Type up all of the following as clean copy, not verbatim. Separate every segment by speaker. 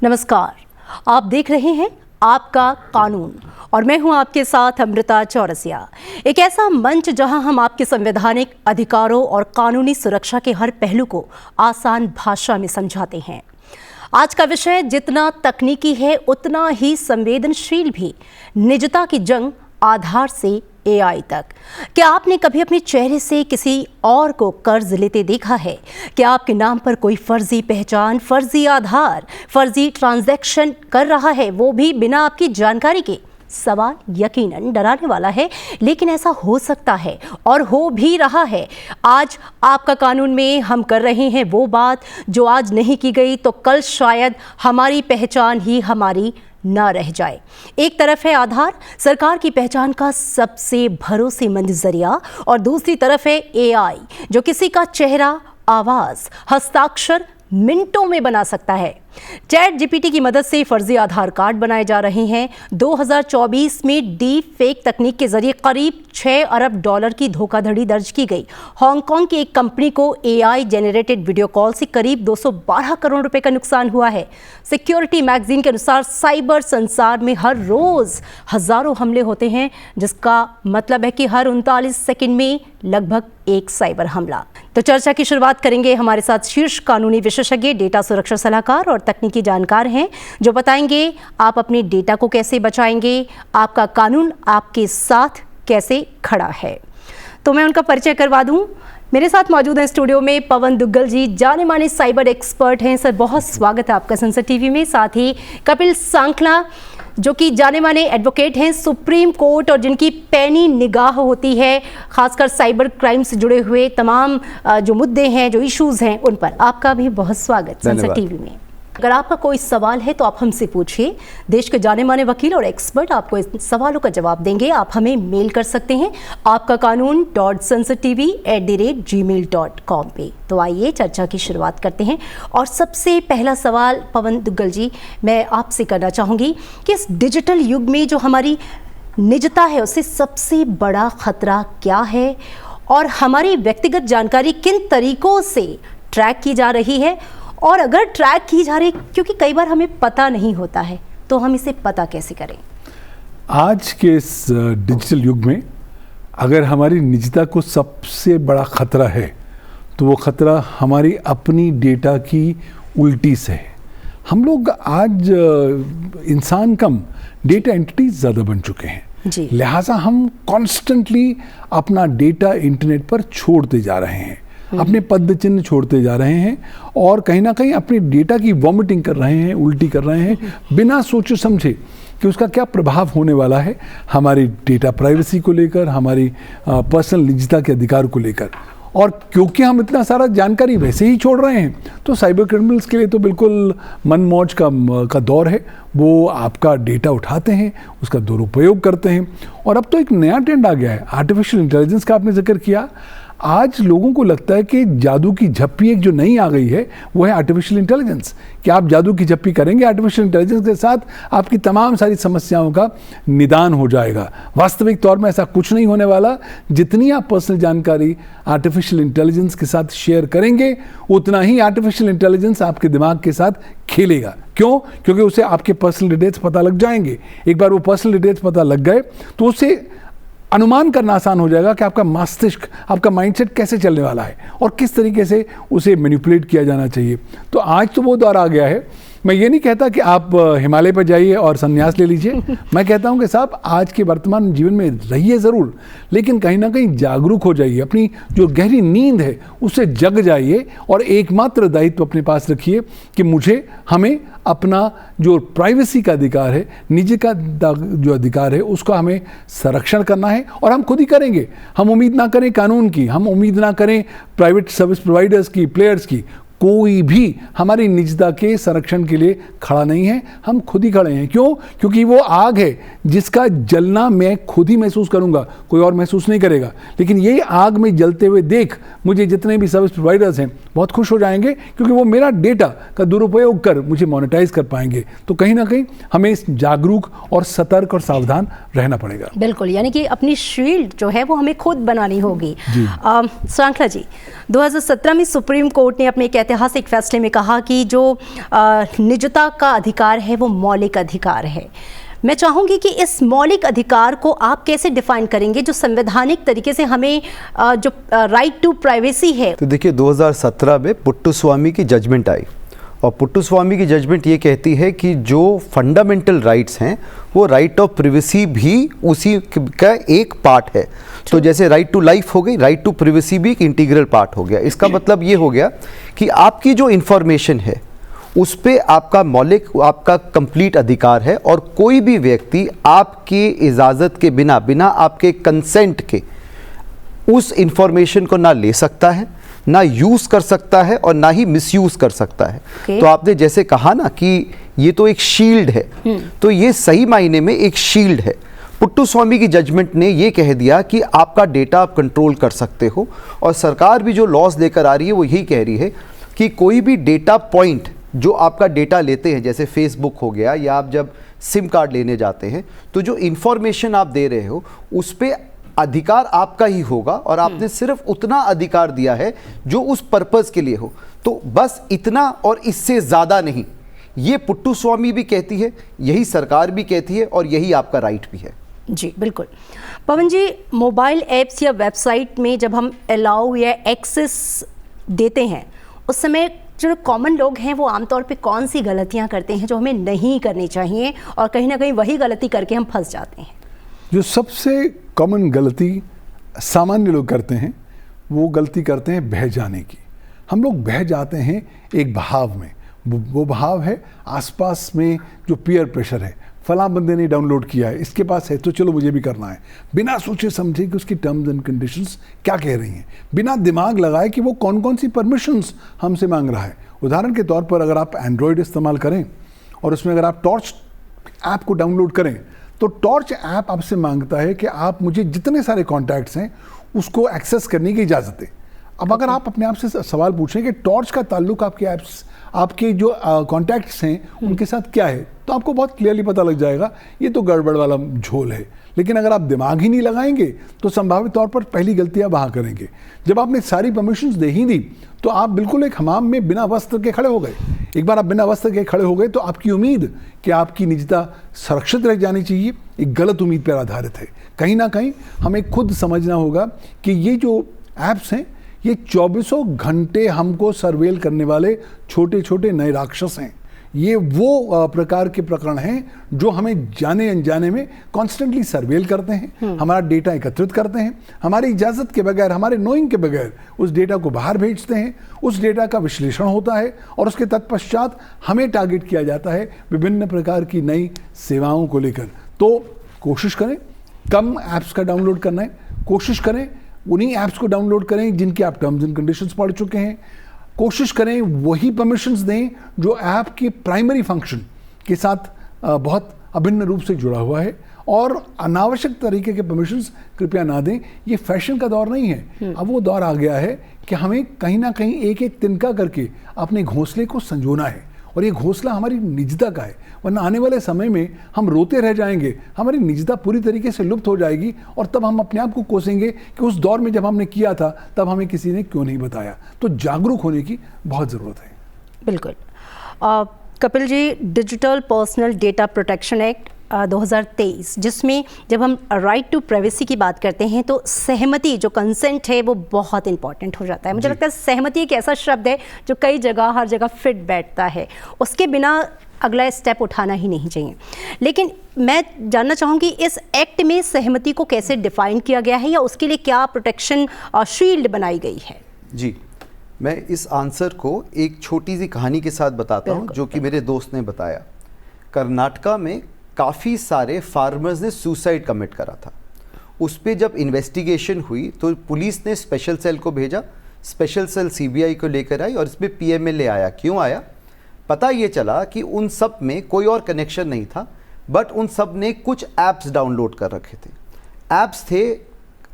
Speaker 1: नमस्कार, आप देख रहे हैं आपका कानून और मैं हूं आपके साथ अमृता चौरसिया। एक ऐसा मंच जहां हम आपके संवैधानिक अधिकारों और कानूनी सुरक्षा के हर पहलू को आसान भाषा में समझाते हैं। आज का विषय जितना तकनीकी है उतना ही संवेदनशील भी, निजता की जंग आधार से एआई तक। क्या आपने कभी अपने चेहरे से किसी और को कर्ज लेते देखा है? क्या आपके नाम पर कोई फर्जी पहचान, फर्जी आधार, फर्जी ट्रांजैक्शन कर रहा है, वो भी बिना आपकी जानकारी के? सवाल यकीनन डराने वाला है, लेकिन ऐसा हो सकता है और हो भी रहा है। आज आपका कानून में हम कर रहे हैं वो बात जो आज नहीं की गई तो कल शायद हमारी पहचान ही हमारी ना रह जाए। एक तरफ है आधार, सरकार की पहचान का सबसे भरोसेमंद जरिया, और दूसरी तरफ है एआई, जो किसी का चेहरा, आवाज, हस्ताक्षर मिनटों में बना सकता है। चैट जीपीटी की मदद से फर्जी आधार कार्ड बनाए जा रहे हैं। 2024 में डीप फेक तकनीक के जरिए करीब 6 अरब डॉलर की धोखाधड़ी दर्ज की गई। हांगकांग की एक कंपनी को एआई जेनरेटेड वीडियो कॉल से करीब 212 करोड़ रुपए का नुकसान हुआ है। सिक्योरिटी मैगजीन के अनुसार साइबर संसार में हर रोज हजारों हमले होते हैं, जिसका मतलब है कि हर 39 सेकंड में लगभग एक साइबर हमला। तो चर्चा की शुरुआत करेंगे। हमारे साथ शीर्ष कानूनी विशेषज्ञ, डेटा सुरक्षा सलाहकार और तकनीकी जानकार हैं, जो बताएंगे आप अपने डेटा को कैसे बचाएंगे, आपका कानून आपके साथ कैसे खड़ा है। तो मैं उनका परिचय करवा दूं। मेरे साथ मौजूद हैं स्टूडियो में पवन दुग्गल जी, जाने माने साइबर एक्सपर्ट हैं। सर, बहुत स्वागत है आपका संसद टीवी में। साथ ही कपिल सांखला, जो कि जाने माने एडवोकेट हैं, सुप्रीम कोर्ट, और जिनकी पैनी निगाह होती है खासकर साइबर क्राइम से जुड़े हुए तमाम जो मुद्दे हैं, जो इश्यूज हैं, उन पर। आपका भी बहुत स्वागत संसद टीवी में। अगर आपका कोई सवाल है तो आप हमसे पूछिए। देश के जाने माने वकील और एक्सपर्ट आपको इस सवालों का जवाब देंगे। आप हमें मेल कर सकते हैं आपका कानून.sansadtv@gmail.com पे। तो आइए चर्चा की शुरुआत करते हैं। और सबसे पहला सवाल पवन दुग्गल जी, मैं आपसे करना चाहूँगी कि इस डिजिटल युग में जो हमारी निजता है, उससे सबसे बड़ा खतरा क्या है, और हमारी व्यक्तिगत जानकारी किन तरीकों से ट्रैक की जा रही है, और अगर ट्रैक की जा रही, क्योंकि कई बार हमें पता नहीं होता है, तो हम इसे पता कैसे करें?
Speaker 2: आज के इस डिजिटल युग में अगर हमारी निजता को सबसे बड़ा खतरा है तो वो खतरा हमारी अपनी डेटा की उल्टी से है। हम लोग आज इंसान कम डेटा एंटिटीज ज़्यादा बन चुके हैं, लिहाजा हम कॉन्स्टेंटली अपना डेटा इंटरनेट पर छोड़ते जा रहे हैं, अपने पद चिन्ह छोड़ते जा रहे हैं, और कहीं ना कहीं अपने डेटा की वॉमिटिंग कर रहे हैं, उल्टी कर रहे हैं, बिना सोचे समझे कि उसका क्या प्रभाव होने वाला है हमारी डेटा प्राइवेसी को लेकर, हमारी पर्सनल निजता के अधिकार को लेकर। और क्योंकि हम इतना सारा जानकारी वैसे ही छोड़ रहे हैं, तो साइबर क्रिमिनल्स के लिए तो बिल्कुल मन मौज का दौर है। वो आपका डेटा उठाते हैं, उसका दुरुपयोग करते हैं। और अब तो एक नया ट्रेंड आ गया है, आर्टिफिशियल इंटेलिजेंस का आपने जिक्र किया। आज लोगों को लगता है कि जादू की झप्पी एक जो नई आ गई है वो है आर्टिफिशियल इंटेलिजेंस, कि आप जादू की झप्पी करेंगे, आर्टिफिशियल इंटेलिजेंस के साथ आपकी तमाम सारी समस्याओं का निदान हो जाएगा। वास्तविक तौर में ऐसा कुछ नहीं होने वाला। जितनी आप पर्सनल जानकारी आर्टिफिशियल इंटेलिजेंस के साथ शेयर करेंगे, उतना ही आर्टिफिशियल इंटेलिजेंस आपके दिमाग के साथ खेलेगा। क्यों? क्योंकि उसे आपके पर्सनल डिटेल्स पता लग जाएंगे। एक बार वो पर्सनल डिटेल्स पता लग गए तो उसे अनुमान करना आसान हो जाएगा कि आपका मस्तिष्क, आपका माइंडसेट कैसे चलने वाला है और किस तरीके से उसे मैनिपुलेट किया जाना चाहिए। तो आज तो वो दौर आ गया है। मैं ये नहीं कहता कि आप हिमालय पर जाइए और संन्यास ले लीजिए। मैं कहता हूँ कि साहब, आज के वर्तमान जीवन में रहिए ज़रूर, लेकिन कहीं ना कहीं जागरूक हो जाइए, अपनी जो गहरी नींद है उससे जग जाइए, और एकमात्र दायित्व अपने पास रखिए कि हमें अपना जो प्राइवेसी का अधिकार है, निजी का जो अधिकार है, उसका हमें संरक्षण करना है, और हम खुद ही करेंगे। हम उम्मीद ना करें कानून की, हम उम्मीद ना करें प्राइवेट सर्विस प्रोवाइडर्स की, प्लेयर्स की। कोई भी हमारी निजता के संरक्षण के लिए खड़ा नहीं है, हम खुद ही खड़े हैं। क्यों? क्योंकि वो आग है जिसका जलना मैं खुद ही महसूस करूंगा, कोई और महसूस नहीं करेगा। लेकिन ये आग में जलते हुए देख मुझे जितने भी सर्विस प्रोवाइडर्स हैं बहुत खुश हो जाएंगे, क्योंकि वो मेरा डेटा का दुरुपयोग कर मुझे मोनेटाइज कर पाएंगे। तो कहीं ना कहीं हमें जागरूक और सतर्क और सावधान रहना पड़ेगा।
Speaker 1: बिल्कुल, यानी कि अपनी शील्ड जो है वो हमें खुद बनानी होगी। सांखला जी, 2017 में सुप्रीम कोर्ट ने अपने ऐतिहासिक फैसले में कहा कि जो निजता का अधिकार है वो मौलिक अधिकार है। मैं चाहूंगी कि इस मौलिक अधिकार को आप कैसे डिफाइन करेंगे, जो संवैधानिक तरीके से हमें जो राइट टू प्राइवेसी है।
Speaker 3: तो देखिए 2017 में पुट्टुस्वामी की जजमेंट आई और पुट्टुस्वामी की जजमेंट ये कहती है कि जो फंडामेंटल राइट्स हैं वो राइट ऑफ प्रिवेसी भी उसी का एक पार्ट है। तो जैसे राइट टू लाइफ हो गई, राइट टू प्रिवेसी भी एक इंटीग्रल पार्ट हो गया। इसका मतलब ये हो गया कि आपकी जो इंफॉर्मेशन है उस पे आपका मौलिक, आपका कंप्लीट अधिकार है और कोई भी व्यक्ति आपकी इजाज़त के बिना, बिना आपके कंसेंट के उस इंफॉर्मेशन को ना ले सकता है, ना यूज़ कर सकता है और ना ही मिसयूज़ कर सकता है। तो आपने जैसे कहा ना कि ये तो एक शील्ड है, तो ये सही मायने में एक शील्ड है। पुट्टुस्वामी की जजमेंट ने ये कह दिया कि आपका डेटा आप कंट्रोल कर सकते हो और सरकार भी जो लॉज लेकर आ रही है वो यही कह रही है कि कोई भी डेटा पॉइंट जो आपका डेटा लेते हैं, जैसे फेसबुक हो गया या आप जब सिम कार्ड लेने जाते हैं, तो जो इंफॉर्मेशन आप दे रहे हो उस पर अधिकार आपका ही होगा और आपने सिर्फ उतना अधिकार दिया है जो उस पर्पस के लिए हो। तो बस इतना और इससे ज़्यादा नहीं, ये पुट्टुस्वामी भी कहती है, यही सरकार भी कहती है और यही आपका राइट भी है।
Speaker 1: जी बिल्कुल। पवन जी, मोबाइल ऐप्स या वेबसाइट में जब हम अलाउ या एक्सेस देते हैं उस समय जो कॉमन लोग हैं वो आमतौर पे कौन सी गलतियां करते हैं जो हमें नहीं करनी चाहिए और कहीं ना कहीं वही गलती करके हम फंस जाते हैं?
Speaker 2: जो सबसे कॉमन गलती सामान्य लोग करते हैं वो गलती करते हैं बह जाने की। हम लोग बह जाते हैं एक बहाव में, वो बहाव है आसपास में जो पीयर प्रेशर है, फलां बंदे ने डाउनलोड किया है, इसके पास है तो चलो मुझे भी करना है, बिना सोचे समझे कि उसकी टर्म्स एंड कंडीशंस क्या कह रही हैं, बिना दिमाग लगाए कि वो कौन कौन सी परमिशंस हमसे मांग रहा है। उदाहरण के तौर पर अगर आप एंड्रॉयड इस्तेमाल करें और उसमें अगर आप टॉर्च ऐप को डाउनलोड करें तो टॉर्च ऐप आपसे मांगता है कि आप मुझे जितने सारे कॉन्टैक्ट्स हैं उसको एक्सेस करने की इजाज़त दें। अब अगर आप अपने आप से सवाल पूछें कि टॉर्च का ताल्लुक आपके ऐप्स, आपके जो कॉन्टैक्ट्स हैं उनके साथ क्या है, तो आपको बहुत क्लियरली पता लग जाएगा ये तो गड़बड़ वाला झोल है। लेकिन अगर आप दिमाग ही नहीं लगाएंगे तो संभावित तौर पर पहली गलती आप वहाँ करेंगे। जब आपने सारी परमिशंस दे ही दी तो आप बिल्कुल एक हमाम में बिना वस्त्र के खड़े हो गए। एक बार आप बिना वस्त्र के खड़े हो गए तो आपकी उम्मीद कि आपकी निजता सुरक्षित रह जानी चाहिए एक गलत उम्मीद पर आधारित है। कहीं ना कहीं हमें खुद समझना होगा कि ये जो ऐप्स हैं ये 24 घंटे हमको सर्वेल करने वाले छोटे छोटे नए राक्षस हैं। ये वो प्रकार के प्रकरण हैं जो हमें जाने अनजाने में कॉन्स्टेंटली सर्वेल करते हैं, हमारा डेटा एकत्रित करते हैं, हमारी इजाज़त के बगैर, हमारे नोइंग के बगैर उस डेटा को बाहर भेजते हैं। उस डेटा का विश्लेषण होता है और उसके तत्पश्चात हमें टारगेट किया जाता है विभिन्न प्रकार की नई सेवाओं को लेकर। तो कोशिश करें कम ऐप्स का डाउनलोड करना है, कोशिश करें उन्हीं ऐप्स को डाउनलोड करें जिनके आप टर्म्स एंड कंडीशंस पढ़ चुके हैं, कोशिश करें वही परमिशंस दें जो ऐप के प्राइमरी फंक्शन के साथ बहुत अभिन्न रूप से जुड़ा हुआ है और अनावश्यक तरीके के परमिशंस कृपया ना दें। ये फैशन का दौर नहीं है, अब वो दौर आ गया है कि हमें कहीं ना कहीं एक एक तिनका करके अपने घोंसले को संजोना है और ये घोंसला हमारी निजता का है, वरना आने वाले समय में हम रोते रह जाएंगे, हमारी निजता पूरी तरीके से लुप्त हो जाएगी और तब हम अपने आप को कोसेंगे कि उस दौर में जब हमने किया था तब हमें किसी ने क्यों नहीं बताया। तो जागरूक होने की बहुत ज़रूरत है।
Speaker 1: बिल्कुल। Kapil ji, digital personal data protection act 2023, जिसमें जब हम राइट टू प्राइवेसी की बात करते हैं तो सहमति, जो कंसेंट है वो बहुत इंपॉर्टेंट हो जाता है। मुझे लगता है सहमति एक ऐसा शब्द है जो कई जगह हर जगह फिट बैठता है, उसके बिना अगला स्टेप उठाना ही नहीं चाहिए। लेकिन मैं जानना चाहूँगी इस एक्ट में सहमति को कैसे डिफाइन किया गया है या उसके लिए क्या प्रोटेक्शन शील्ड बनाई गई है?
Speaker 3: जी, मैं इस आंसर को एक छोटी सी कहानी के साथ बताता हूँ जो कि मेरे दोस्त ने बताया। कर्नाटका में काफ़ी सारे फार्मर्स ने सुसाइड कमिट करा था। उस पर जब इन्वेस्टिगेशन हुई तो पुलिस ने स्पेशल सेल को भेजा, स्पेशल सेल सीबीआई को लेकर आई और इसमें पीएमएलए आया। क्यों आया? पता ये चला कि उन सब में कोई और कनेक्शन नहीं था, बट उन सब ने कुछ ऐप्स डाउनलोड कर रखे थे। ऐप्स थे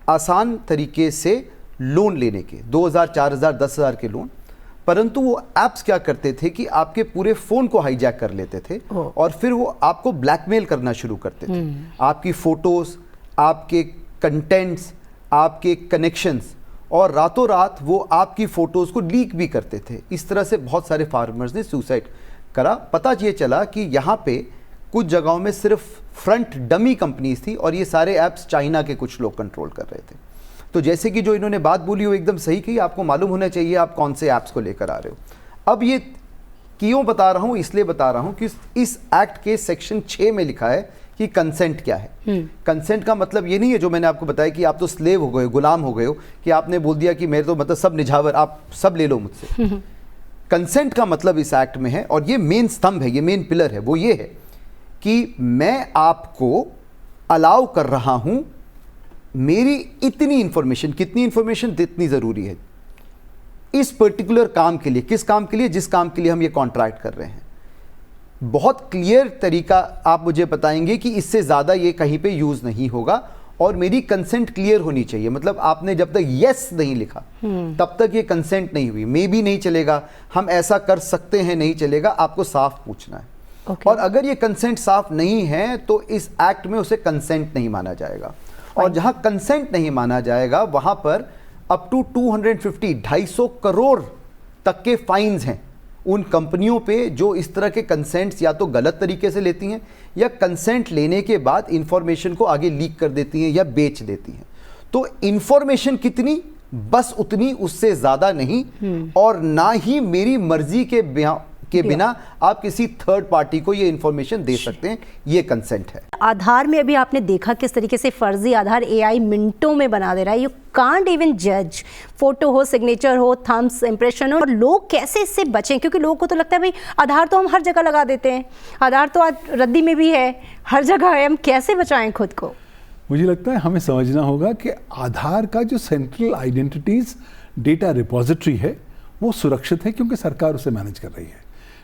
Speaker 3: आसान तरीके से लोन लेने के, 2000, 4000, 10,000 के लोन, परंतु वो ऐप्स क्या करते थे कि आपके पूरे फ़ोन को हाईजैक कर लेते थे और फिर वो आपको ब्लैकमेल करना शुरू करते थे। आपकी फ़ोटोज़, आपके कंटेंट्स, आपके कनेक्शंस और रातों रात वो आपकी फ़ोटोज़ को लीक भी करते थे। इस तरह से बहुत सारे फार्मर्स ने सुसाइड करा। पता ये चला कि यहाँ पे कुछ जगहों में सिर्फ फ्रंट डमी कंपनीज थी और ये सारे ऐप्स चाइना के कुछ लोग कंट्रोल कर रहे थे। तो जैसे कि जो इन्होंने बात बोली वो एकदम सही की, आपको मालूम होना चाहिए आप कौन से ऐप्स को लेकर आ रहे हो। अब ये क्यों बता रहा हूँ, इसलिए बता रहा हूँ कि इस एक्ट के सेक्शन 6 में लिखा है कि कंसेंट क्या है। कंसेंट का मतलब ये नहीं है जो मैंने आपको बताया कि आप तो स्लेव हो गए, गुलाम हो गए हो, कि आपने बोल दिया कि मेरे तो मतलब सब निझावर, आप सब ले लो मुझसे। कंसेंट का मतलब इस एक्ट में है, और ये मेन स्तंभ है, ये मेन पिलर है, वो ये है कि मैं आपको अलाउ कर रहा हूं मेरी इतनी इंफॉर्मेशन, कितनी इंफॉर्मेशन, जितनी ज़रूरी है इस पर्टिकुलर काम के लिए। किस काम के लिए? जिस काम के लिए हम ये कॉन्ट्रैक्ट कर रहे हैं। बहुत क्लियर तरीका आप मुझे बताएंगे कि इससे ज़्यादा ये कहीं पे यूज़ नहीं होगा, और मेरी कंसेंट क्लियर होनी चाहिए। मतलब आपने जब तक यस नहीं लिखा तब तक ये कंसेंट नहीं हुई। मे भी नहीं चलेगा, हम ऐसा कर सकते हैं नहीं चलेगा, आपको साफ पूछना है। और अगर ये कंसेंट साफ नहीं है तो इस एक्ट में उसे कंसेंट नहीं माना जाएगा, और जहां कंसेंट नहीं माना जाएगा वहां पर अप टू 250 करोड़ तक के फाइन्स हैं उन कंपनियों पे जो इस तरह के कंसेंट्स या तो गलत तरीके से लेती हैं या कंसेंट लेने के बाद इंफॉर्मेशन को आगे लीक कर देती हैं या बेच देती हैं। तो इंफॉर्मेशन कितनी, बस उतनी, उससे ज़्यादा नहीं, और ना ही मेरी मर्जी के बिना आप किसी थर्ड पार्टी को ये इंफॉर्मेशन दे सकते हैं। ये कंसेंट है।
Speaker 1: आधार में अभी आपने देखा किस तरीके से फर्जी आधार एआई मिनटों में बना दे रहा है। यू कांट इवन जज, फोटो हो, सिग्नेचर हो, थम्स इंप्रेशन हो, और लोग कैसे इससे बचें? क्योंकि लोगों को तो लगता है भाई आधार तो हम हर जगह लगा देते हैं, आधार तो आज रद्दी में भी है, हर जगह है, हम कैसे बचाएं खुद को?
Speaker 2: मुझे लगता है हमें समझना होगा कि आधार का जो सेंट्रल आइडेंटिटीज डेटा रिपॉजिटरी है वो सुरक्षित है, क्योंकि सरकार उसे मैनेज कर रही है।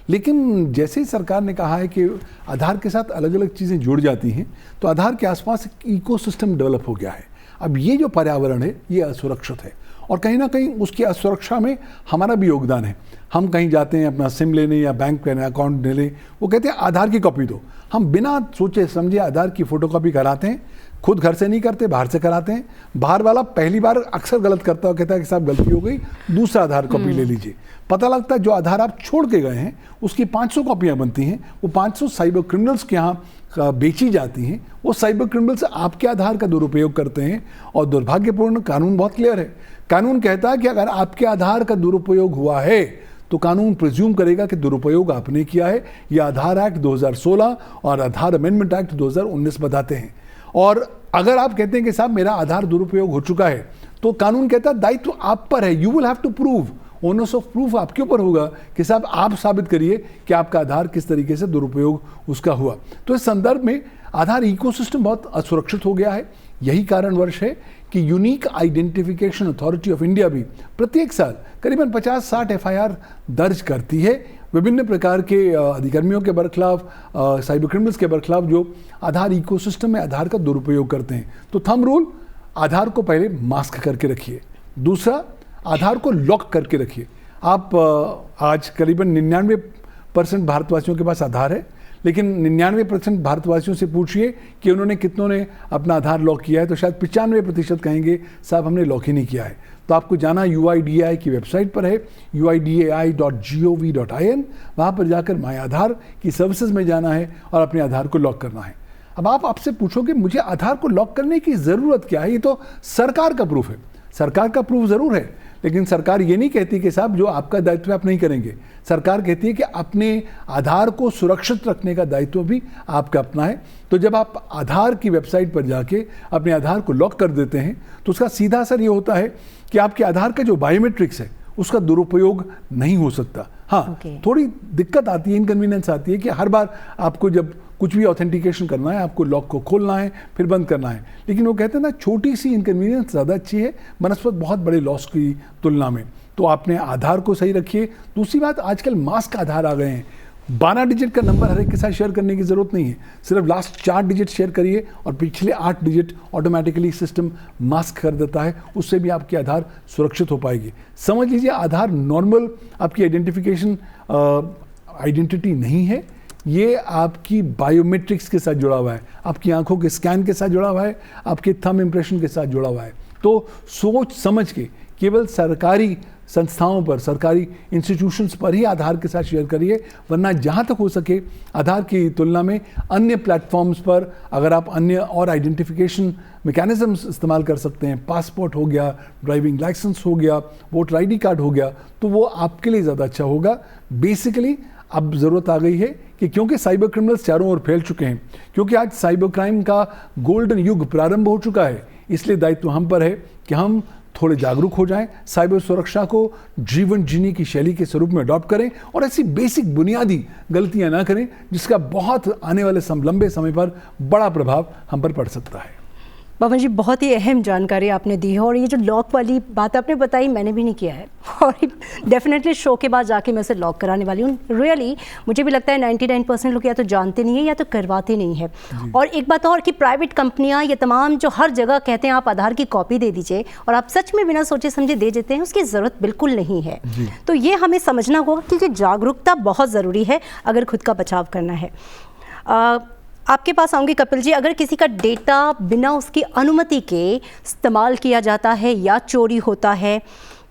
Speaker 2: लेकिन जैसे ही सरकार ने कहा है कि आधार के साथ अलग अलग चीज़ें जुड़ जाती हैं, तो आधार के आसपास एक इकोसिस्टम डेवलप हो गया है। अब ये जो पर्यावरण है ये असुरक्षित है, और कहीं ना कहीं उसकी असुरक्षा में हमारा भी योगदान है। हम कहीं जाते हैं अपना सिम लेने या बैंक का अकाउंट ले लें, वो कहते हैं आधार की कॉपी दो। हम बिना सोचे समझे आधार की फ़ोटोकॉपी कराते हैं, खुद घर से नहीं करते, बाहर से कराते हैं। बाहर वाला पहली बार अक्सर गलत करता है, कहता है कि साहब गलती हो गई, दूसरा आधार कॉपी ले लीजिए। पता लगता है जो आधार आप छोड़ के गए हैं उसकी 500 कॉपियाँ बनती हैं, वो 500 साइबर क्रिमिनल्स के यहाँ बेची जाती हैं। वो साइबर क्रिमिनल्स आपके आधार का दुरुपयोग करते हैं, और दुर्भाग्यपूर्ण कानून बहुत क्लियर है। कानून कहता है कि अगर आपके आधार का दुरुपयोग हुआ है तो कानून प्रिज्यूम करेगा कि दुरुपयोग आपने किया है। यह आधार एक्ट 2016 और आधार अमेंडमेंट एक्ट 2019 बताते हैं। और अगर आप कहते हैं कि साहब मेरा आधार दुरुपयोग हो चुका है, तो कानून कहता है दायित्व आप पर है, you will have to prove, onus of proof आपके ऊपर होगा कि साहब आप साबित करिए कि आपका आधार किस तरीके से दुरुपयोग उसका हुआ। तो इस संदर्भ में आधार इकोसिस्टम बहुत असुरक्षित हो गया है। यही कारणवश है कि unique identification authority of India भी प्रत्येक साल करीबन 50-60 एफआईआर दर्ज करती है विभिन्न प्रकार के अधिकर्मियों के बरखिलाफ, साइबर क्रिमिनल्स के बरखिलाफ जो आधार इकोसिस्टम में आधार का दुरुपयोग करते हैं। तो थंब रूल, आधार को पहले मास्क करके रखिए। दूसरा, आधार को लॉक करके रखिए। आप आज करीबन 99% भारतवासियों के पास आधार है, लेकिन 99% भारतवासियों से पूछिए कि उन्होंने कितनों ने अपना आधार लॉक किया है, तो शायद 95% कहेंगे साहब हमने लॉक ही नहीं किया है। तो आपको जाना UIDAI की वेबसाइट पर है, uidai.gov.in, वहाँ पर जाकर माय आधार की सर्विसेज में जाना है और अपने आधार को लॉक करना है। अब आप आपसे पूछोगे मुझे आधार को लॉक करने की ज़रूरत क्या है? ये तो सरकार का प्रूफ है। सरकार का प्रूफ ज़रूर है, लेकिन सरकार ये नहीं कहती कि साहब जो आपका दायित्व आप नहीं करेंगे। सरकार कहती है कि अपने आधार को सुरक्षित रखने का दायित्व भी आपका अपना है। तो जब आप आधार की वेबसाइट पर जाके अपने आधार को लॉक कर देते हैं तो उसका सीधा असर ये होता है कि आपके आधार का जो बायोमेट्रिक्स है उसका दुरुपयोग नहीं हो सकता। हाँ, थोड़ी दिक्कत आती है, इनकन्वीनियंस आती है कि हर बार आपको जब कुछ भी ऑथेंटिकेशन करना है आपको लॉक को खोलना है फिर बंद करना है। लेकिन वो कहते हैं ना, छोटी सी इनकन्वीनियंस ज़्यादा अच्छी है बनस्पत बहुत बड़े लॉस की तुलना में। तो आपने आधार को सही रखिए। दूसरी बात, आजकल मास्क आधार आ गए हैं। 12 डिजिट का नंबर हर एक के साथ शेयर करने की ज़रूरत नहीं है, सिर्फ लास्ट 4 डिजिट शेयर करिए और पिछले 8 डिजिट ऑटोमेटिकली सिस्टम मास्क कर देता है। उससे भी आपकी आधार सुरक्षित हो पाएगी। समझ लीजिए आधार नॉर्मल आपकी आइडेंटिटी नहीं है, ये आपकी बायोमेट्रिक्स के साथ जुड़ा हुआ है, आपकी आंखों के स्कैन के साथ जुड़ा हुआ है, आपके थंब इंप्रेशन के साथ जुड़ा हुआ है। तो सोच समझ के केवल सरकारी संस्थाओं पर, सरकारी इंस्टीट्यूशंस पर ही आधार के साथ शेयर करिए, वरना जहाँ तक हो सके आधार की तुलना में अन्य प्लेटफॉर्म्स पर अगर आप अन्य और आइडेंटिफिकेशन मैकेनिज्म्स इस्तेमाल कर सकते हैं, पासपोर्ट हो गया, ड्राइविंग लाइसेंस हो गया, वोटर आईडी कार्ड हो गया, तो वो आपके लिए ज़्यादा अच्छा होगा। बेसिकली अब ज़रूरत आ गई है कि क्योंकि साइबर क्रिमिनल्स चारों ओर फैल चुके हैं, क्योंकि आज साइबर क्राइम का गोल्डन युग प्रारंभ हो चुका है, इसलिए दायित्व हम पर है कि हम थोड़े जागरूक हो जाएं, साइबर सुरक्षा को जीवन जीने की शैली के स्वरूप में अडॉप्ट करें और ऐसी बेसिक बुनियादी गलतियां ना करें जिसका बहुत आने वाले लंबे समय पर बड़ा प्रभाव हम पर पड़ सकता है।
Speaker 1: पवन जी, बहुत ही अहम जानकारी आपने दी है और ये जो लॉक वाली बात आपने बताई मैंने भी नहीं किया है और डेफिनेटली शो के बाद जाके मैं उसे लॉक कराने वाली हूँ। रियली मुझे भी लगता है 99% लोग या तो जानते नहीं है या तो करवाते नहीं है। और एक बात और कि प्राइवेट कंपनियाँ ये तमाम जो हर जगह कहते हैं आप आधार की कॉपी दे दीजिए और आप सच में बिना सोचे समझे दे देते हैं, उसकी ज़रूरत बिल्कुल नहीं है। तो ये हमें समझना होगा क्योंकि जागरूकता बहुत ज़रूरी है अगर खुद का बचाव करना है। आपके पास आऊँगी कपिल जी, अगर किसी का डेटा बिना उसकी अनुमति के इस्तेमाल किया जाता है या चोरी होता है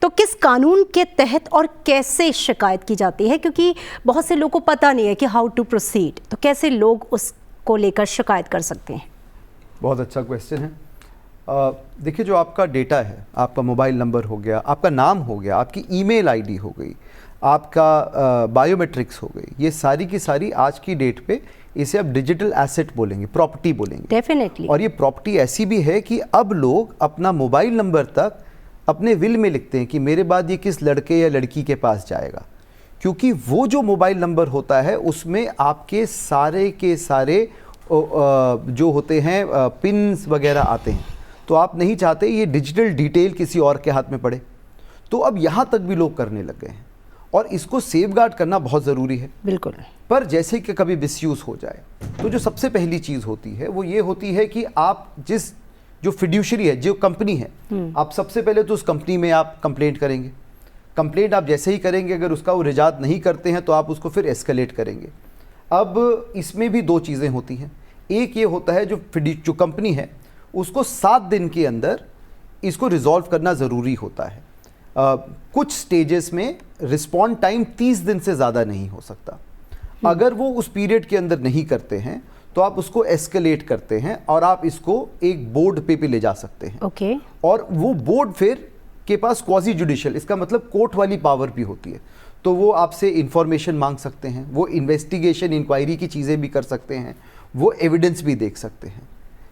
Speaker 1: तो किस कानून के तहत और कैसे शिकायत की जाती है? क्योंकि बहुत से लोगों को पता नहीं है कि हाउ टू प्रोसीड, तो कैसे लोग उसको लेकर शिकायत कर सकते हैं? बहुत
Speaker 3: अच्छा क्वेश्चन है। देखिए, जो आपका डेटा है, आपका मोबाइल नंबर हो गया, आपका नाम हो गया, आपकी ईमेल आईडी हो गई, आपका बायोमेट्रिक्स हो गई, ये सारी की सारी आज की डेट पे इसे आप डिजिटल एसेट बोलेंगे, प्रॉपर्टी बोलेंगे।
Speaker 1: डेफिनेटली।
Speaker 3: और ये प्रॉपर्टी ऐसी भी है कि अब लोग अपना मोबाइल नंबर तक अपने विल में लिखते हैं कि मेरे बाद ये किस लड़के या लड़की के पास जाएगा, क्योंकि वो जो मोबाइल नंबर होता है उसमें आपके सारे के सारे जो होते हैं पिन्स वगैरह आते हैं, तो आप नहीं चाहते ये डिजिटल डिटेल किसी और के हाथ में पड़े। तो अब यहाँ तक भी लोग करने लग गए हैं और इसको सेफगार्ड करना बहुत ज़रूरी है।
Speaker 1: बिल्कुल।
Speaker 3: पर जैसे कि कभी मिसयूज़ हो जाए तो जो सबसे पहली चीज़ होती है वो ये होती है कि आप जो फिड्यूशरी है, जो कंपनी है, आप सबसे पहले तो उस कंपनी में आप कंप्लेंट करेंगे। कंप्लेंट आप जैसे ही करेंगे, अगर उसका वो रिजात नहीं करते हैं तो आप उसको फिर एस्केलेट करेंगे। अब इसमें भी दो चीज़ें होती हैं। एक ये होता है जो कंपनी है उसको 7 दिन के अंदर इसको रिजॉल्व करना ज़रूरी होता है। कुछ स्टेजेस में रिस्पॉन्ड टाइम 30 दिन से ज़्यादा नहीं हो सकता। अगर वो उस पीरियड के अंदर नहीं करते हैं तो आप उसको एस्केलेट करते हैं और आप इसको एक बोर्ड पे ले जा सकते हैं।
Speaker 1: ओके।
Speaker 3: और वो बोर्ड फिर के पास क्वाजी जुडिशियल, इसका मतलब कोर्ट वाली पावर भी होती है, तो वो आपसे इंफॉर्मेशन मांग सकते हैं, वो इन्वेस्टिगेशन इंक्वायरी की चीज़ें भी कर सकते हैं, वो एविडेंस भी देख सकते हैं।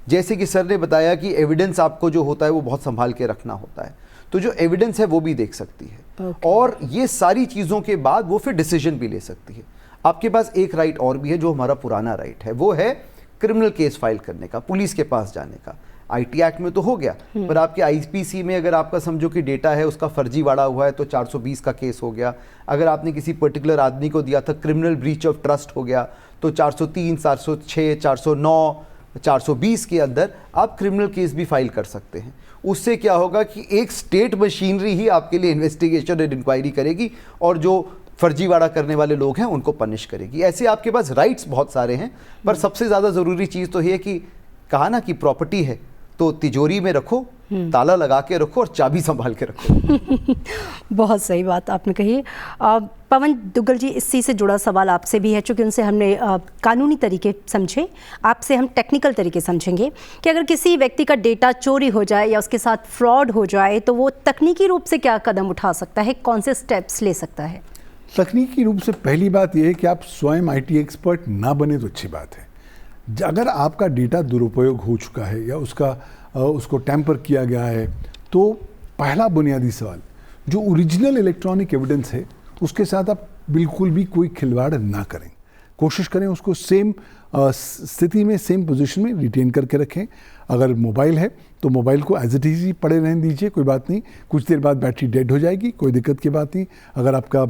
Speaker 3: जैसे कि सर ने बताया कि एविडेंस आपको जो होता है वो बहुत संभाल के रखना होता है, तो जो एविडेंस है वो भी देख सकती है। और ये सारी चीज़ों के बाद वो फिर डिसीजन भी ले सकती है। आपके पास एक राइट और भी है जो हमारा पुराना राइट है, वो है क्रिमिनल केस फाइल करने का, पुलिस के पास जाने का। आईटी एक्ट में तो हो गया, पर आपके आईपीसी में अगर आपका समझो कि डेटा है उसका फर्जीवाड़ा हुआ है तो 420 का केस हो गया। अगर आपने किसी पर्टिकुलर आदमी को दिया था, क्रिमिनल ब्रीच ऑफ ट्रस्ट हो गया, तो 403, 406, 409, 420 के अंदर आप क्रिमिनल केस भी फाइल कर सकते हैं। उससे क्या होगा कि एक स्टेट मशीनरी ही आपके लिए इन्वेस्टिगेशन एंड इंक्वायरी करेगी और जो फर्जीवाड़ा करने वाले लोग हैं उनको पनिश करेगी। ऐसे आपके पास राइट्स बहुत सारे हैं, पर सबसे ज़्यादा ज़रूरी चीज़ तो ये कि कहा ना कि प्रॉपर्टी है तो तिजोरी में रखो, ताला लगा के रखो और चाबी संभाल के रखो।
Speaker 1: बहुत सही बात आपने कही। पवन दुग्गल जी, इसी से जुड़ा सवाल आपसे भी है, चूँकि उनसे हमने कानूनी तरीके समझे, आपसे हम टेक्निकल तरीके समझेंगे कि अगर किसी व्यक्ति का डेटा चोरी हो जाए या उसके साथ फ्रॉड हो जाए तो वो तकनीकी रूप से क्या कदम उठा सकता है, कौन से स्टेप्स ले सकता है?
Speaker 2: तकनीकी रूप से पहली बात यह है कि आप स्वयं आईटी एक्सपर्ट ना बने तो अच्छी बात है। अगर आपका डेटा दुरुपयोग हो चुका है या उसको टैम्पर किया गया है, तो पहला बुनियादी सवाल, जो ओरिजिनल इलेक्ट्रॉनिक एविडेंस है उसके साथ आप बिल्कुल भी कोई खिलवाड़ ना करें। कोशिश करें उसको सेम स्थिति में, सेम पोजीशन में रिटेन करके रखें। अगर मोबाइल है तो मोबाइल को एज इट इज ही पड़े रहने दीजिए, कोई बात नहीं, कुछ देर बाद बैटरी डेड हो जाएगी, कोई दिक्कत की बात नहीं। अगर आपका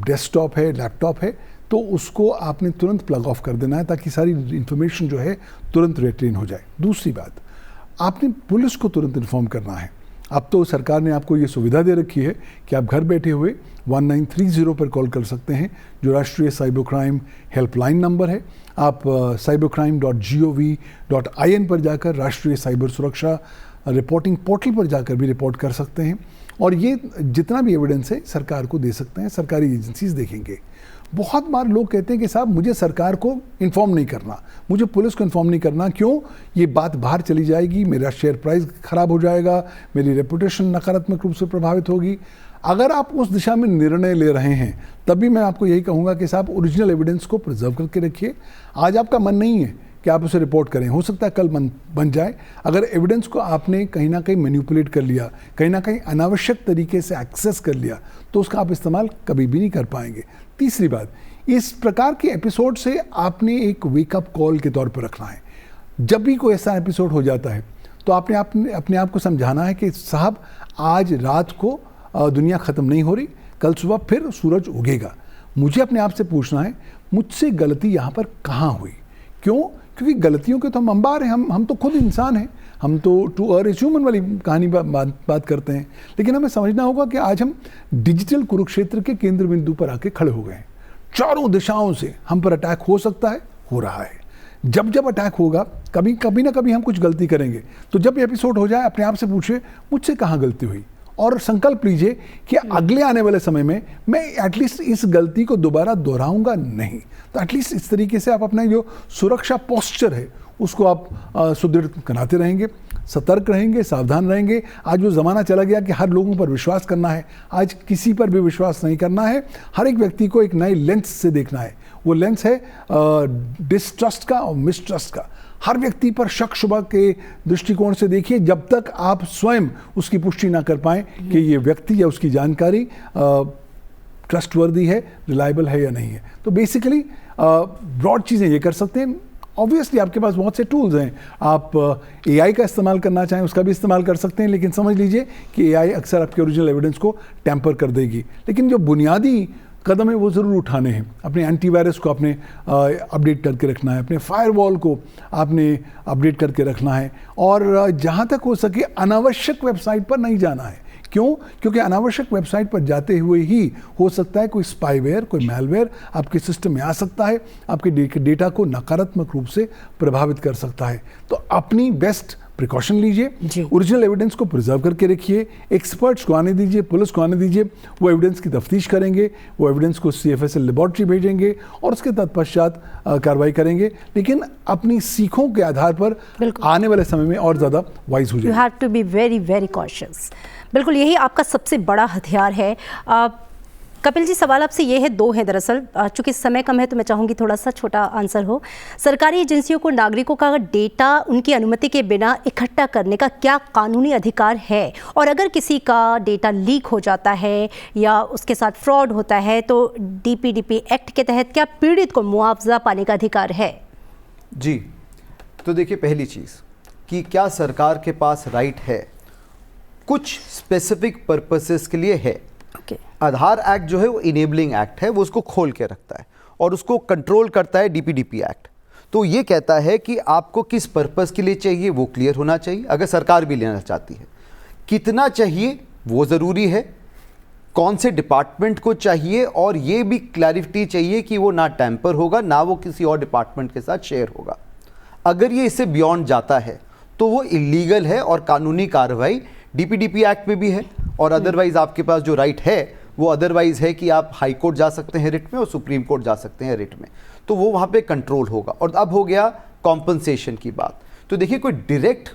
Speaker 2: डेस्कटॉप है, लैपटॉप है, तो उसको आपने तुरंत प्लग ऑफ कर देना है ताकि सारी इन्फॉर्मेशन जो है तुरंत रिटेन हो जाए। दूसरी बात, आपने पुलिस को तुरंत इन्फॉर्म करना है। अब तो सरकार ने आपको ये सुविधा दे रखी है कि आप घर बैठे हुए 1930 पर कॉल कर सकते हैं, जो राष्ट्रीय साइबर क्राइम हेल्पलाइन नंबर है। आप cybercrime.gov.in पर जाकर राष्ट्रीय साइबर सुरक्षा रिपोर्टिंग पोर्टल पर जाकर भी रिपोर्ट कर सकते हैं, और ये जितना भी एविडेंस है सरकार को दे सकते हैं, सरकारी एजेंसीज देखेंगे। बहुत बार लोग कहते हैं कि साहब मुझे सरकार को इन्फॉर्म नहीं करना, मुझे पुलिस को इन्फॉर्म नहीं करना, क्यों? ये बात बाहर चली जाएगी, मेरा शेयर प्राइस खराब हो जाएगा, मेरी रेपुटेशन नकारात्मक रूप से प्रभावित होगी। अगर आप उस दिशा में निर्णय ले रहे हैं तभी मैं आपको यही कहूँगा कि साहब ओरिजिनल एविडेंस को प्रिजर्व करके रखिए। आज आपका मन नहीं है कि आप उसे रिपोर्ट करें, हो सकता है कल मन बन जाए। अगर एविडेंस को आपने कहीं ना कहीं मैनिपुलेट कर लिया, कहीं ना कहीं अनावश्यक तरीके से एक्सेस कर लिया, तो उसका आप इस्तेमाल कभी भी नहीं कर पाएंगे। तीसरी बात, इस प्रकार के एपिसोड से आपने एक वेकअप कॉल के तौर पर रखना है। जब भी कोई ऐसा एपिसोड हो जाता है तो आपने अपने आप को समझाना है कि साहब आज रात को दुनिया ख़त्म नहीं हो रही, कल सुबह फिर सूरज उगेगा। मुझे अपने आप से पूछना है मुझसे गलती यहाँ पर कहाँ हुई, क्यों? क्योंकि गलतियों के तो हम अंबार हैं, हम तो खुद इंसान हैं, हम तो टू अर्न इज ह्यूमन वाली कहानी बात करते हैं। लेकिन हमें समझना होगा कि आज हम डिजिटल कुरुक्षेत्र के केंद्र बिंदु पर आके खड़े हो गए हैं। चारों दिशाओं से हम पर अटैक हो सकता है, हो रहा है। जब जब अटैक होगा कभी ना कभी हम कुछ गलती करेंगे। तो जब एपिसोड हो जाए अपने आप से पूछिए मुझसे कहाँ गलती हुई, और संकल्प लीजिए कि अगले आने वाले समय में मैं एटलीस्ट इस गलती को दोबारा दोहराऊंगा नहीं। तो एटलीस्ट इस तरीके से आप अपना जो सुरक्षा पोस्चर है उसको आप सुदृढ़ बनाते रहेंगे, सतर्क रहेंगे, सावधान रहेंगे। आज वो ज़माना चला गया कि हर लोगों पर विश्वास करना है, आज किसी पर भी विश्वास नहीं करना है। हर एक व्यक्ति को एक नए लेंस से देखना है। वो लेंस है डिस्ट्रस्ट का और मिसट्रस्ट का। हर व्यक्ति पर शक शुबा के दृष्टिकोण से देखिए जब तक आप स्वयं उसकी पुष्टि ना कर पाएं कि ये व्यक्ति या उसकी जानकारी ट्रस्टवर्दी है, रिलायबल है या नहीं है। तो बेसिकली ब्रॉड चीज़ें ये कर सकते हैं। ऑब्वियसली आपके पास बहुत से टूल्स हैं, आप एआई का इस्तेमाल करना चाहें उसका भी इस्तेमाल कर सकते हैं, लेकिन समझ लीजिए कि एआई अक्सर आपके ओरिजिनल एविडेंस को टैम्पर कर देगी। लेकिन जो बुनियादी कदम है वो ज़रूर उठाने हैं। अपने एंटीवायरस को आपने अपडेट करके रखना है, अपने फायरवॉल को आपने अपडेट करके रखना है, और जहाँ तक हो सके अनावश्यक वेबसाइट पर नहीं जाना है। क्यों? क्योंकि अनावश्यक वेबसाइट पर जाते हुए ही हो सकता है कोई स्पाईवेयर, कोई मैलवेयर आपके सिस्टम में आ सकता है, आपके डेटा को नकारात्मक रूप से प्रभावित कर सकता है। तो अपनी बेस्ट प्रिकॉशन लीजिए, ओरिजिनल एविडेंस को प्रिजर्व करके रखिए, एक्सपर्ट्स को आने दीजिए, पुलिस को आने दीजिए, वो एविडेंस की तफ्तीश करेंगे, वो एविडेंस को CFSL लेबॉर्ट्री भेजेंगे और उसके तत्पश्चात कार्रवाई करेंगे। लेकिन अपनी सीखों के आधार पर आने वाले समय में और ज़्यादा वाइज हो जाए।
Speaker 1: You have to be very very cautious. बिल्कुल यही आपका सबसे बड़ा हथियार है। कपिल जी, सवाल आपसे ये है, दो हैं दरअसल, चूंकि समय कम है तो मैं चाहूँगी थोड़ा सा छोटा आंसर हो। सरकारी एजेंसियों को नागरिकों का डेटा उनकी अनुमति के बिना इकट्ठा करने का क्या कानूनी अधिकार है? और अगर किसी का डेटा लीक हो जाता है या उसके साथ फ्रॉड होता है तो DPDP एक्ट के तहत क्या पीड़ित को मुआवजा पाने का अधिकार है?
Speaker 3: जी, तो देखिए, पहली चीज़ कि क्या सरकार के पास राइट है, कुछ स्पेसिफिक पर्पसेस के लिए है। आधार एक्ट जो है वो इनेबलिंग एक्ट है, वो उसको खोल के रखता है और उसको कंट्रोल करता है DPDP एक्ट। तो ये कहता है कि आपको किस पर्पस के लिए चाहिए वो क्लियर होना चाहिए, अगर सरकार भी लेना चाहती है। कितना चाहिए वो ज़रूरी है, कौन से डिपार्टमेंट को चाहिए, और ये भी क्लैरिटी चाहिए कि वो ना टैम्पर होगा ना वो किसी और डिपार्टमेंट के साथ शेयर होगा। अगर ये इससे बियॉन्ड जाता है तो वो इलीगल है और कानूनी कार्रवाई DPDP एक्ट में भी है। और अदरवाइज आपके पास जो राइट है वो अदरवाइज है कि आप हाई कोर्ट जा सकते हैं रिट में और सुप्रीम कोर्ट जा सकते हैं रिट में, तो वो वहाँ पे कंट्रोल होगा। और अब हो गया कॉम्पनसेशन की बात। तो देखिए, कोई डायरेक्ट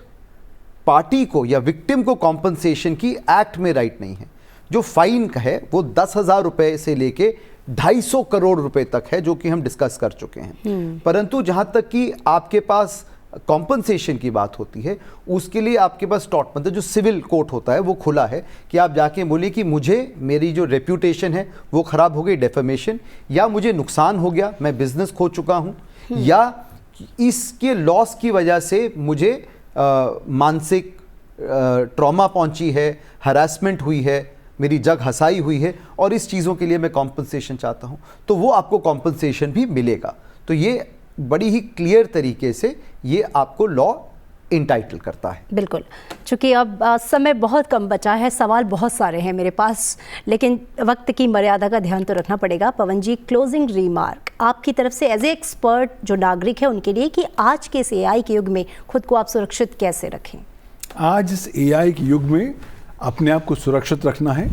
Speaker 3: पार्टी को या विक्टिम को कॉम्पनसेशन की एक्ट में राइट नहीं है। जो फाइन का है वो 10,000 रुपये से लेके 250 करोड़ रुपए तक है, जो कि हम डिस्कस कर चुके हैं। परंतु जहाँ तक कि आपके पास कॉम्पनसेशन की बात होती है, उसके लिए आपके पास टॉट मतलब जो सिविल कोर्ट होता है वो खुला है कि आप जाके बोलिए कि मुझे मेरी जो रेप्यूटेशन है वो ख़राब हो गई, डेफेमेशन, या मुझे नुकसान हो गया, मैं बिजनेस खो चुका हूँ, या इसके लॉस की वजह से मुझे मानसिक ट्रॉमा पहुँची है, हरासमेंट हुई है, मेरी जग हसाई हुई है, और इस चीज़ों के लिए मैं कॉम्पनसेशन चाहता हूँ, तो वो आपको कॉम्पनसेशन भी मिलेगा। तो ये बड़ी ही क्लियर तरीके से ये आपको लॉ इंटाइटल करता है।
Speaker 1: बिल्कुल, चूँकि अब समय बहुत कम बचा है, सवाल बहुत सारे हैं मेरे पास, लेकिन वक्त की मर्यादा का ध्यान तो रखना पड़ेगा। पवन जी, क्लोजिंग रिमार्क आपकी तरफ से एज ए एक्सपर्ट जो नागरिक है उनके लिए, कि आज के इस AI के युग में खुद को आप सुरक्षित कैसे रखें?
Speaker 2: आज इस एआई के युग में अपने आप को सुरक्षित रखना है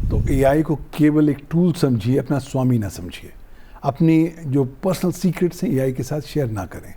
Speaker 2: तो एआई को केवल एक टूल समझिए, अपना स्वामी ना समझिए। अपनी जो पर्सनल सीक्रेट्स हैं एआई के साथ शेयर ना करें।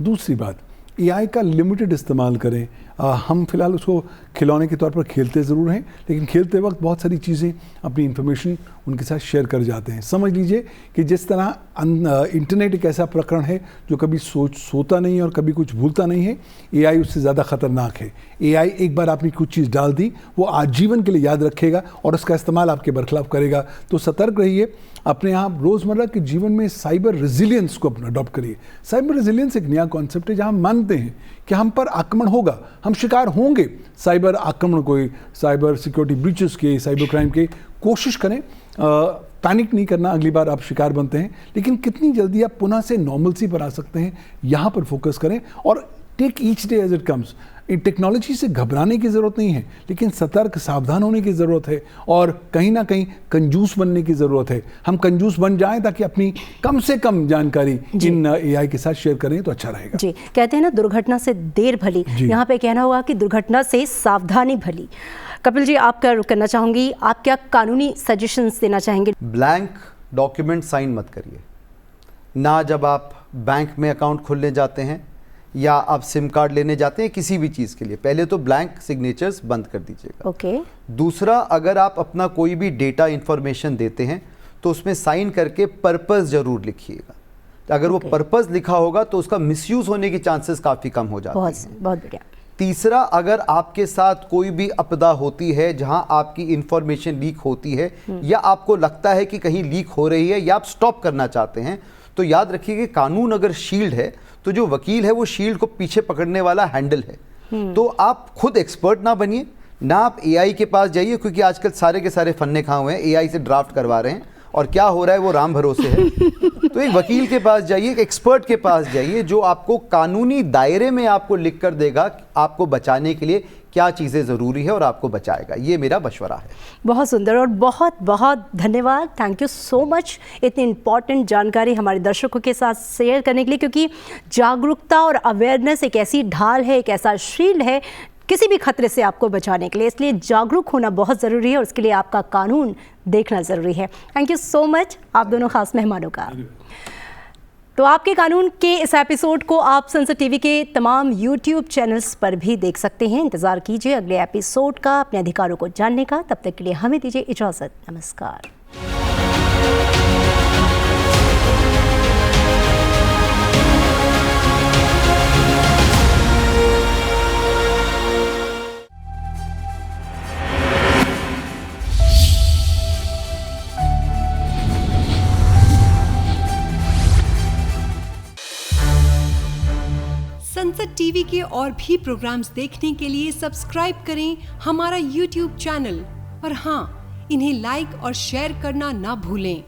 Speaker 2: दूसरी बात, एआई का लिमिटेड इस्तेमाल करें। हम फिलहाल उसको खिलौने के तौर पर खेलते ज़रूर हैं, लेकिन खेलते वक्त बहुत सारी चीज़ें, अपनी इंफॉर्मेशन उनके साथ शेयर कर जाते हैं। समझ लीजिए कि जिस तरह इंटरनेट एक ऐसा प्रकरण है जो कभी सोता नहीं है और कभी कुछ भूलता नहीं है, एआई उससे ज़्यादा ख़तरनाक है। एआई एक बार आपने कुछ चीज़ डाल दी, वो आजीवन के लिए याद रखेगा और उसका इस्तेमाल आपके बरखिलाफ करेगा। तो सतर्क रहिए। अपने आप रोज़मर्रा के जीवन में साइबर रेजिलियंस को अपना अडॉप्ट करिए। साइबर रेजिलियंस एक नया कॉन्सेप्ट है जहाँ हम मानते हैं कि हम पर आक्रमण होगा, हम शिकार होंगे साइबर आक्रमण को, साइबर सिक्योरिटी ब्रीचेस के, साइबर क्राइम के। कोशिश करें, पैनिक नहीं करना अगली बार आप शिकार बनते हैं, लेकिन कितनी जल्दी आप पुनः से नॉर्मलसी पर आ सकते हैं, यहाँ पर फोकस करें और take each day as it comes. Technology से घबराने की ज़रूरत नहीं है, लेकिन सतर्क सावधान होने की ज़रूरत है और कहीं ना कहीं कंजूस बनने की ज़रूरत है। हम कंजूस बन जाएं ताकि अपनी कम से कम जानकारी इन एआई के साथ शेयर करें तो अच्छा रहेगा।
Speaker 1: जी, कहते हैं ना, दुर्घटना से देर भली, यहाँ पे कहना होगा कि दुर्घटना से सावधानी भली। कपिल जी, आपका रुख करना चाहूँगी, आप क्या कानूनी सजेशंस देना चाहेंगे?
Speaker 3: ब्लैंक डॉक्यूमेंट साइन मत करिए ना, जब आप बैंक में अकाउंट खोलने जाते हैं या आप सिम कार्ड लेने जाते हैं किसी भी चीज़ के लिए, पहले तो ब्लैंक सिग्नेचर्स बंद कर दीजिएगा।
Speaker 1: ओके।
Speaker 3: दूसरा, अगर आप अपना कोई भी डेटा इंफॉर्मेशन देते हैं तो उसमें साइन करके पर्पस जरूर लिखिएगा। अगर वो पर्पस लिखा होगा तो उसका मिसयूज होने की चांसेस काफ़ी कम हो जाते हैं।
Speaker 1: बहुत बढ़िया।
Speaker 3: तीसरा, अगर आपके साथ कोई भी आपदा होती है जहां आपकी इंफॉर्मेशन लीक होती है या आपको लगता है कि कहीं लीक हो रही है या आप स्टॉप करना चाहते हैं, तो याद रखिए कि कानून अगर शील्ड है तो जो वकील है वो शील्ड को पीछे पकड़ने वाला हैंडल है। तो आप खुद एक्सपर्ट ना बनिए, ना आप एआई के पास जाइए, क्योंकि आजकल सारे के सारे फन्ने खाए हुए हैं, एआई से ड्राफ्ट करवा रहे हैं और क्या हो रहा है वो राम भरोसे है। तो एक वकील के पास जाइए, एक एक्सपर्ट के पास जाइए जो आपको कानूनी दायरे में आपको लिख कर देगा आपको बचाने के लिए क्या चीज़ें ज़रूरी है और आपको बचाएगा। ये मेरा मशवरा है।
Speaker 1: बहुत सुंदर और बहुत बहुत धन्यवाद। थैंक यू सो मच इतनी इम्पॉर्टेंट जानकारी हमारे दर्शकों के साथ शेयर करने के लिए, क्योंकि जागरूकता और अवेयरनेस एक ऐसी ढाल है, एक ऐसा शील्ड है किसी भी खतरे से आपको बचाने के लिए। इसलिए जागरूक होना बहुत ज़रूरी है और उसके लिए आपका कानून देखना ज़रूरी है। थैंक यू सो मच आप दोनों खास मेहमानों का। तो आपके कानून के इस एपिसोड को आप संसद टीवी के तमाम यूट्यूब चैनल्स पर भी देख सकते हैं। इंतज़ार कीजिए अगले एपिसोड का अपने अधिकारों को जानने का। तब तक के लिए हमें दीजिए इजाज़त। नमस्कार।
Speaker 4: संसद टीवी के और भी प्रोग्राम्स देखने के लिए सब्सक्राइब करें हमारा यूट्यूब चैनल और हाँ, इन्हें लाइक और शेयर करना ना भूलें।